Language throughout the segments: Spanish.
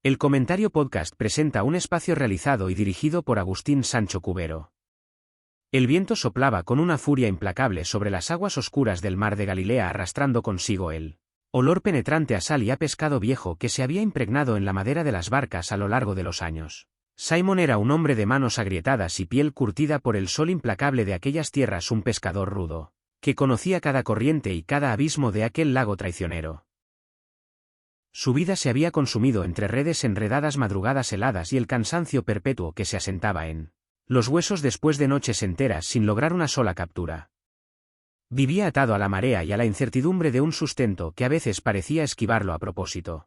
El Comentario Podcast presenta un espacio realizado y dirigido por Agustín Sancho Cubero. El viento soplaba con una furia implacable sobre las aguas oscuras del mar de Galilea, arrastrando consigo el olor penetrante a sal y a pescado viejo que se había impregnado en la madera de las barcas a lo largo de los años. Simon era un hombre de manos agrietadas y piel curtida por el sol implacable de aquellas tierras, un pescador rudo, que conocía cada corriente y cada abismo de aquel lago traicionero. Su vida se había consumido entre redes enredadas, madrugadas heladas y el cansancio perpetuo que se asentaba en los huesos después de noches enteras sin lograr una sola captura. Vivía atado a la marea y a la incertidumbre de un sustento que a veces parecía esquivarlo a propósito.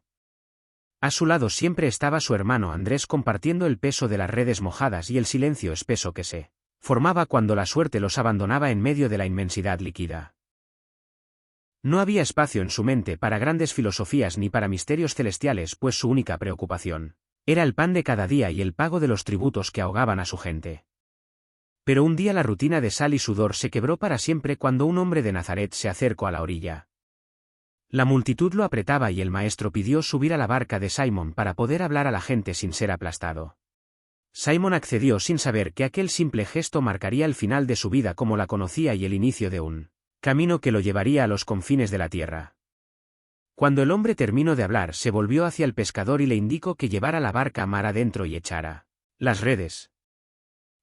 A su lado siempre estaba su hermano Andrés, compartiendo el peso de las redes mojadas y el silencio espeso que se formaba cuando la suerte los abandonaba en medio de la inmensidad líquida. No había espacio en su mente para grandes filosofías ni para misterios celestiales, pues su única preocupación era el pan de cada día y el pago de los tributos que ahogaban a su gente. Pero un día la rutina de sal y sudor se quebró para siempre cuando un hombre de Nazaret se acercó a la orilla. La multitud lo apretaba y el maestro pidió subir a la barca de Simon para poder hablar a la gente sin ser aplastado. Simon accedió sin saber que aquel simple gesto marcaría el final de su vida como la conocía y el inicio de un camino que lo llevaría a los confines de la tierra. Cuando el hombre terminó de hablar, se volvió hacia el pescador y le indicó que llevara la barca mar adentro y echara las redes.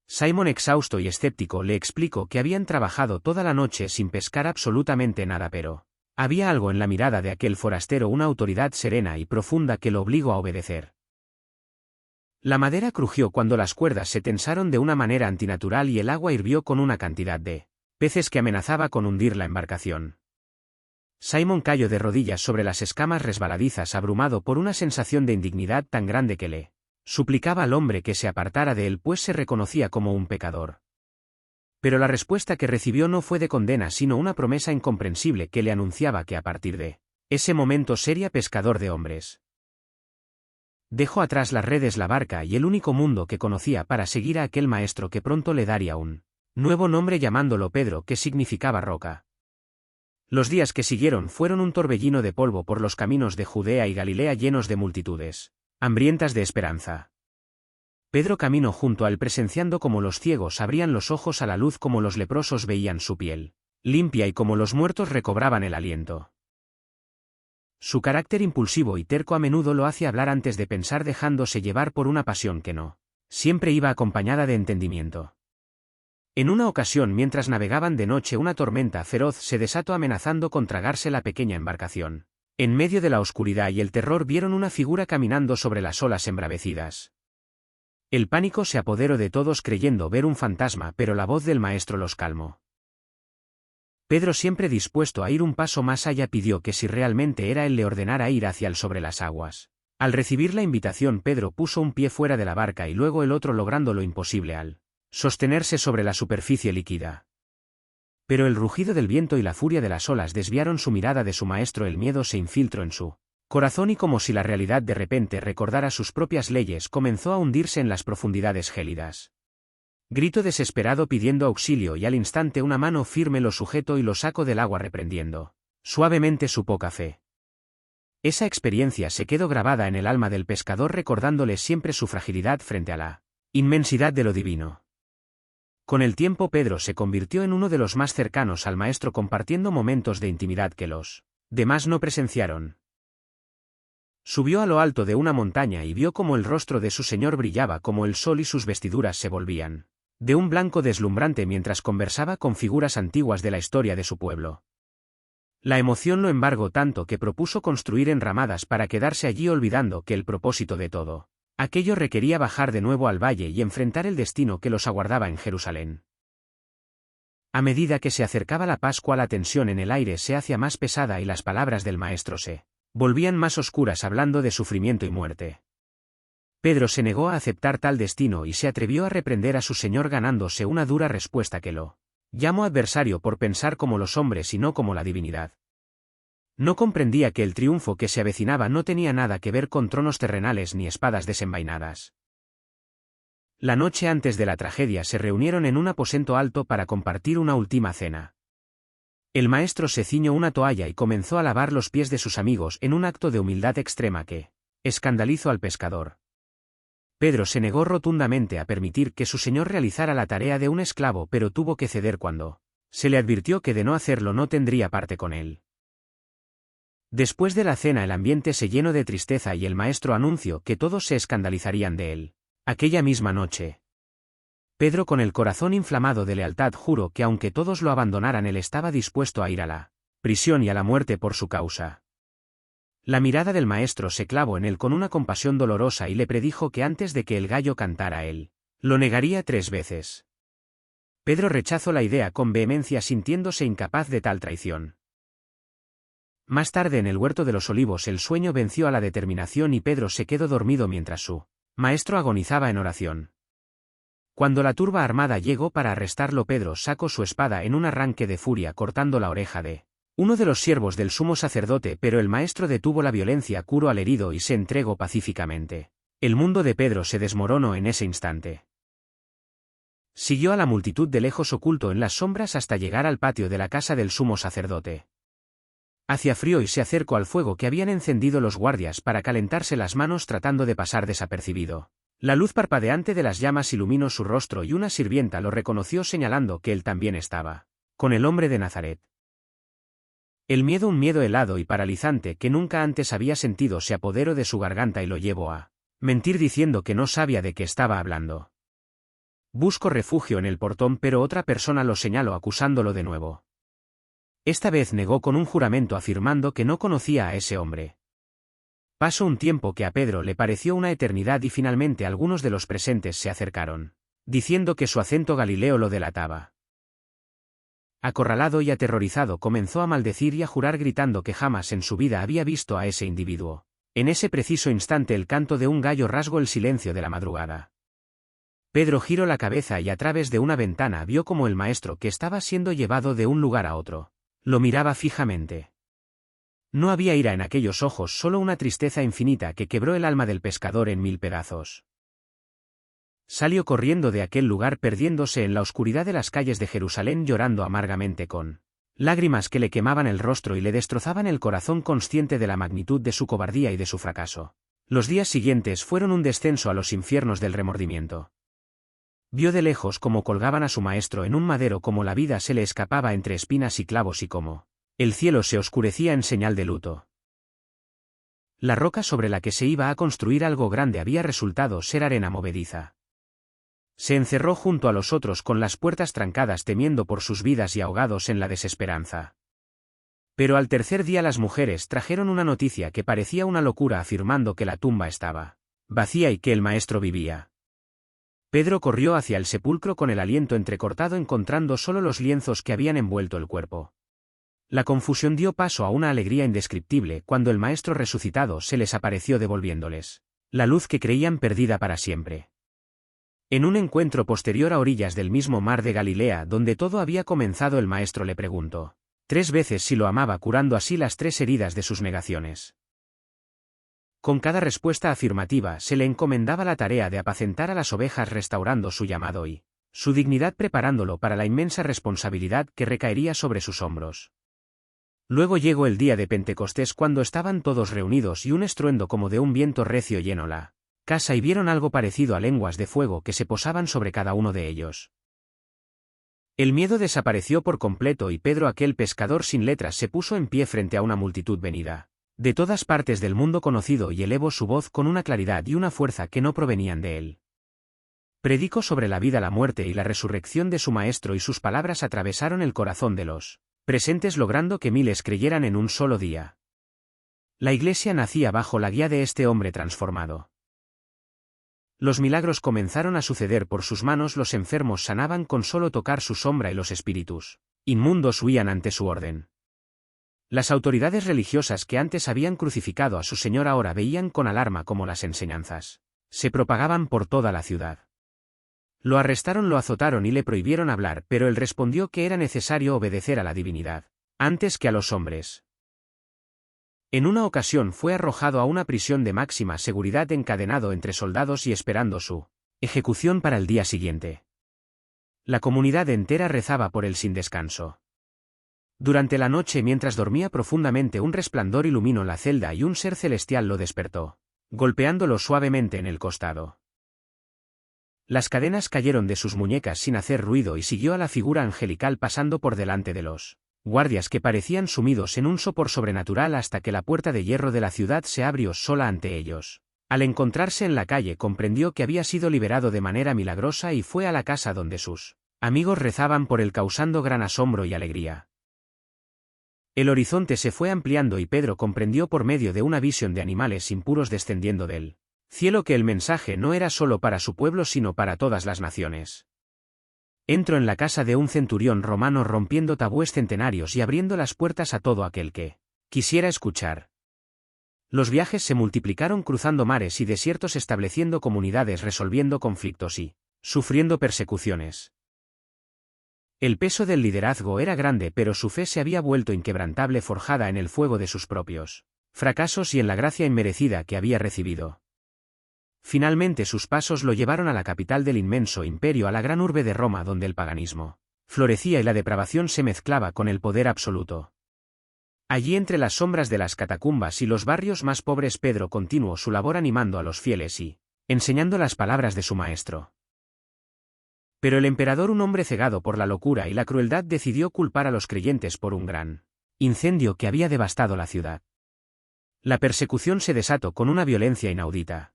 Simon, exhausto y escéptico, le explicó que habían trabajado toda la noche sin pescar absolutamente nada, pero había algo en la mirada de aquel forastero, una autoridad serena y profunda que lo obligó a obedecer. La madera crujió cuando las cuerdas se tensaron de una manera antinatural y el agua hirvió con una cantidad de peces que amenazaba con hundir la embarcación. Simon cayó de rodillas sobre las escamas resbaladizas, abrumado por una sensación de indignidad tan grande que le suplicaba al hombre que se apartara de él, pues se reconocía como un pecador. Pero la respuesta que recibió no fue de condena, sino una promesa incomprensible que le anunciaba que a partir de ese momento sería pescador de hombres. Dejó atrás las redes, la barca y el único mundo que conocía para seguir a aquel maestro que pronto le daría un nuevo nombre, llamándolo Pedro, que significaba roca. Los días que siguieron fueron un torbellino de polvo por los caminos de Judea y Galilea, llenos de multitudes hambrientas de esperanza. Pedro caminó junto a él, presenciando cómo los ciegos abrían los ojos a la luz, como los leprosos veían su piel limpia y como los muertos recobraban el aliento. Su carácter impulsivo y terco a menudo lo hacía hablar antes de pensar, dejándose llevar por una pasión que no siempre iba acompañada de entendimiento. En una ocasión, mientras navegaban de noche, una tormenta feroz se desató, amenazando con tragarse la pequeña embarcación. En medio de la oscuridad y el terror vieron una figura caminando sobre las olas embravecidas. El pánico se apoderó de todos, creyendo ver un fantasma, pero la voz del maestro los calmó. Pedro, siempre dispuesto a ir un paso más allá, pidió que si realmente era él, le ordenara ir hacia él sobre las aguas. Al recibir la invitación, Pedro puso un pie fuera de la barca y luego el otro, logrando lo imposible al sostenerse sobre la superficie líquida. Pero el rugido del viento y la furia de las olas desviaron su mirada de su maestro. El miedo se infiltró en su corazón y, como si la realidad de repente recordara sus propias leyes, comenzó a hundirse en las profundidades gélidas. Gritó desesperado pidiendo auxilio y al instante una mano firme lo sujetó y lo sacó del agua, reprendiendo suavemente su poca fe. Esa experiencia se quedó grabada en el alma del pescador, recordándole siempre su fragilidad frente a la inmensidad de lo divino. Con el tiempo, Pedro se convirtió en uno de los más cercanos al maestro, compartiendo momentos de intimidad que los demás no presenciaron. Subió a lo alto de una montaña y vio cómo el rostro de su Señor brillaba como el sol y sus vestiduras se volvían de un blanco deslumbrante mientras conversaba con figuras antiguas de la historia de su pueblo. La emoción lo embargó tanto que propuso construir enramadas para quedarse allí, olvidando que el propósito de todo aquello requería bajar de nuevo al valle y enfrentar el destino que los aguardaba en Jerusalén. A medida que se acercaba la Pascua, la tensión en el aire se hacía más pesada y las palabras del maestro se volvían más oscuras, hablando de sufrimiento y muerte. Pedro se negó a aceptar tal destino y se atrevió a reprender a su Señor, ganándose una dura respuesta que lo llamó adversario por pensar como los hombres y no como la divinidad. No comprendía que el triunfo que se avecinaba no tenía nada que ver con tronos terrenales ni espadas desenvainadas. La noche antes de la tragedia se reunieron en un aposento alto para compartir una última cena. El maestro se ciñó una toalla y comenzó a lavar los pies de sus amigos en un acto de humildad extrema que escandalizó al pescador. Pedro se negó rotundamente a permitir que su señor realizara la tarea de un esclavo, pero tuvo que ceder cuando se le advirtió que de no hacerlo no tendría parte con él. Después de la cena el ambiente se llenó de tristeza y el maestro anunció que todos se escandalizarían de él. Aquella misma noche, Pedro, con el corazón inflamado de lealtad, juró que aunque todos lo abandonaran él estaba dispuesto a ir a la prisión y a la muerte por su causa. La mirada del maestro se clavó en él con una compasión dolorosa y le predijo que antes de que el gallo cantara él lo negaría 3 veces. Pedro rechazó la idea con vehemencia, sintiéndose incapaz de tal traición. Más tarde en el huerto de los olivos el sueño venció a la determinación y Pedro se quedó dormido mientras su maestro agonizaba en oración. Cuando la turba armada llegó para arrestarlo, Pedro sacó su espada en un arranque de furia, cortando la oreja de uno de los siervos del sumo sacerdote, pero el maestro detuvo la violencia, curó al herido y se entregó pacíficamente. El mundo de Pedro se desmoronó en ese instante. Siguió a la multitud de lejos, oculto en las sombras, hasta llegar al patio de la casa del sumo sacerdote. Hacía frío y se acercó al fuego que habían encendido los guardias para calentarse las manos, tratando de pasar desapercibido. La luz parpadeante de las llamas iluminó su rostro y una sirvienta lo reconoció, señalando que él también estaba con el hombre de Nazaret. El miedo, un miedo helado y paralizante que nunca antes había sentido, se apoderó de su garganta y lo llevó a mentir diciendo que no sabía de qué estaba hablando. Buscó refugio en el portón, pero otra persona lo señaló, acusándolo de nuevo. Esta vez negó con un juramento, afirmando que no conocía a ese hombre. Pasó un tiempo que a Pedro le pareció una eternidad y finalmente algunos de los presentes se acercaron, diciendo que su acento galileo lo delataba. Acorralado y aterrorizado comenzó a maldecir y a jurar, gritando que jamás en su vida había visto a ese individuo. En ese preciso instante el canto de un gallo rasgó el silencio de la madrugada. Pedro giró la cabeza y a través de una ventana vio como el maestro, que estaba siendo llevado de un lugar a otro, lo miraba fijamente. No había ira en aquellos ojos, solo una tristeza infinita que quebró el alma del pescador en 1000 pedazos. Salió corriendo de aquel lugar, perdiéndose en la oscuridad de las calles de Jerusalén, llorando amargamente, con lágrimas que le quemaban el rostro y le destrozaban el corazón, consciente de la magnitud de su cobardía y de su fracaso. Los días siguientes fueron un descenso a los infiernos del remordimiento. Vio de lejos cómo colgaban a su maestro en un madero, cómo la vida se le escapaba entre espinas y clavos y cómo el cielo se oscurecía en señal de luto. La roca sobre la que se iba a construir algo grande había resultado ser arena movediza. Se encerró junto a los otros con las puertas trancadas, temiendo por sus vidas y ahogados en la desesperanza. Pero al tercer día las mujeres trajeron una noticia que parecía una locura, afirmando que la tumba estaba vacía y que el maestro vivía. Pedro corrió hacia el sepulcro con el aliento entrecortado, encontrando solo los lienzos que habían envuelto el cuerpo. La confusión dio paso a una alegría indescriptible cuando el maestro resucitado se les apareció, devolviéndoles la luz que creían perdida para siempre. En un encuentro posterior a orillas del mismo mar de Galilea donde todo había comenzado, el maestro le preguntó 3 veces si lo amaba, curando así las 3 heridas de sus negaciones. Con cada respuesta afirmativa se le encomendaba la tarea de apacentar a las ovejas, restaurando su llamado y su dignidad, preparándolo para la inmensa responsabilidad que recaería sobre sus hombros. Luego llegó el día de Pentecostés, cuando estaban todos reunidos y un estruendo como de un viento recio llenó la casa y vieron algo parecido a lenguas de fuego que se posaban sobre cada uno de ellos. El miedo desapareció por completo y Pedro, aquel pescador sin letras, se puso en pie frente a una multitud venida de todas partes del mundo conocido y elevó su voz con una claridad y una fuerza que no provenían de él. Predicó sobre la vida, la muerte y la resurrección de su maestro, y sus palabras atravesaron el corazón de los presentes, logrando que miles creyeran en un solo día. La iglesia nacía bajo la guía de este hombre transformado. Los milagros comenzaron a suceder por sus manos, los enfermos sanaban con solo tocar su sombra y los espíritus inmundos huían ante su orden. Las autoridades religiosas que antes habían crucificado a su Señor ahora veían con alarma cómo las enseñanzas se propagaban por toda la ciudad. Lo arrestaron, lo azotaron y le prohibieron hablar, pero él respondió que era necesario obedecer a la divinidad antes que a los hombres. En una ocasión fue arrojado a una prisión de máxima seguridad, encadenado entre soldados y esperando su ejecución para el día siguiente. La comunidad entera rezaba por él sin descanso. Durante la noche, mientras dormía profundamente, un resplandor iluminó la celda y un ser celestial lo despertó. golpeándolo suavemente en el costado. Las cadenas cayeron de sus muñecas sin hacer ruido y siguió a la figura angelical pasando por delante de los guardias que parecían sumidos en un sopor sobrenatural hasta que la puerta de hierro de la ciudad se abrió sola ante ellos. Al encontrarse en la calle comprendió que había sido liberado de manera milagrosa y fue a la casa donde sus amigos rezaban por él causando gran asombro y alegría. El horizonte se fue ampliando y Pedro comprendió por medio de una visión de animales impuros descendiendo del cielo que el mensaje no era solo para su pueblo sino para todas las naciones. Entró en la casa de un centurión romano rompiendo tabúes centenarios y abriendo las puertas a todo aquel que quisiera escuchar. Los viajes se multiplicaron cruzando mares y desiertos estableciendo comunidades resolviendo conflictos y sufriendo persecuciones. El peso del liderazgo era grande pero su fe se había vuelto inquebrantable forjada en el fuego de sus propios fracasos y en la gracia inmerecida que había recibido. Finalmente sus pasos lo llevaron a la capital del inmenso imperio, a la gran urbe de Roma donde el paganismo florecía y la depravación se mezclaba con el poder absoluto. Allí entre las sombras de las catacumbas y los barrios más pobres Pedro continuó su labor animando a los fieles y enseñando las palabras de su maestro. Pero el emperador, un hombre cegado por la locura y la crueldad, decidió culpar a los creyentes por un gran incendio que había devastado la ciudad. La persecución se desató con una violencia inaudita.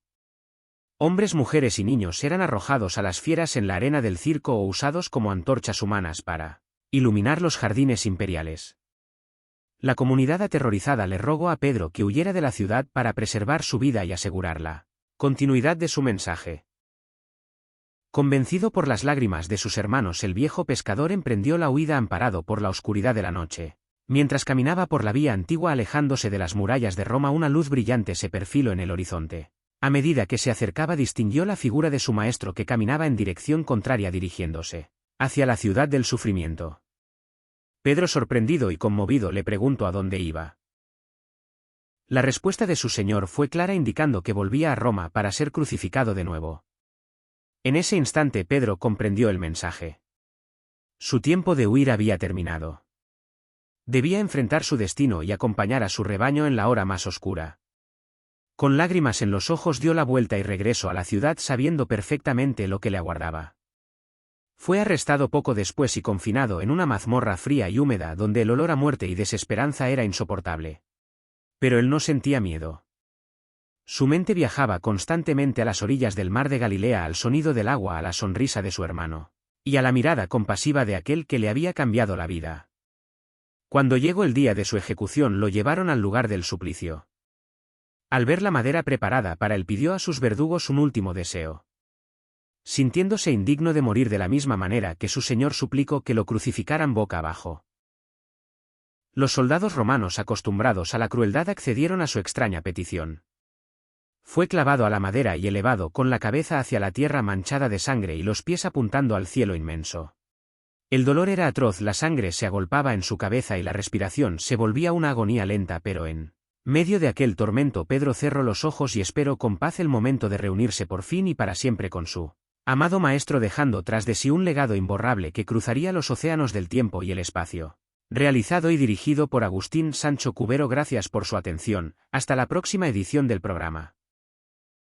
Hombres, mujeres y niños eran arrojados a las fieras en la arena del circo o usados como antorchas humanas para iluminar los jardines imperiales. La comunidad aterrorizada le rogó a Pedro que huyera de la ciudad para preservar su vida y asegurar la continuidad de su mensaje. Convencido por las lágrimas de sus hermanos, el viejo pescador emprendió la huida amparado por la oscuridad de la noche. Mientras caminaba por la vía antigua alejándose de las murallas de Roma, una luz brillante se perfiló en el horizonte. A medida que se acercaba distinguió la figura de su maestro que caminaba en dirección contraria dirigiéndose hacia la ciudad del sufrimiento. Pedro, sorprendido y conmovido, le preguntó a dónde iba. La respuesta de su señor fue clara, indicando que volvía a Roma para ser crucificado de nuevo. En ese instante Pedro comprendió el mensaje. Su tiempo de huir había terminado. Debía enfrentar su destino y acompañar a su rebaño en la hora más oscura. Con lágrimas en los ojos dio la vuelta y regresó a la ciudad sabiendo perfectamente lo que le aguardaba. Fue arrestado poco después y confinado en una mazmorra fría y húmeda donde el olor a muerte y desesperanza era insoportable. Pero él no sentía miedo. Su mente viajaba constantemente a las orillas del mar de Galilea, al sonido del agua, a la sonrisa de su hermano, y a la mirada compasiva de aquel que le había cambiado la vida. Cuando llegó el día de su ejecución lo llevaron al lugar del suplicio. Al ver la madera preparada para él pidió a sus verdugos un último deseo. Sintiéndose indigno de morir de la misma manera que su señor, suplicó que lo crucificaran boca abajo. Los soldados romanos, acostumbrados a la crueldad, accedieron a su extraña petición. Fue clavado a la madera y elevado con la cabeza hacia la tierra manchada de sangre y los pies apuntando al cielo inmenso. El dolor era atroz, la sangre se agolpaba en su cabeza y la respiración se volvía una agonía lenta, pero en medio de aquel tormento Pedro cerró los ojos y esperó con paz el momento de reunirse por fin y para siempre con su amado maestro, dejando tras de sí un legado imborrable que cruzaría los océanos del tiempo y el espacio. Realizado y dirigido por Agustín Sancho Cubero. Gracias por su atención, hasta la próxima edición del programa.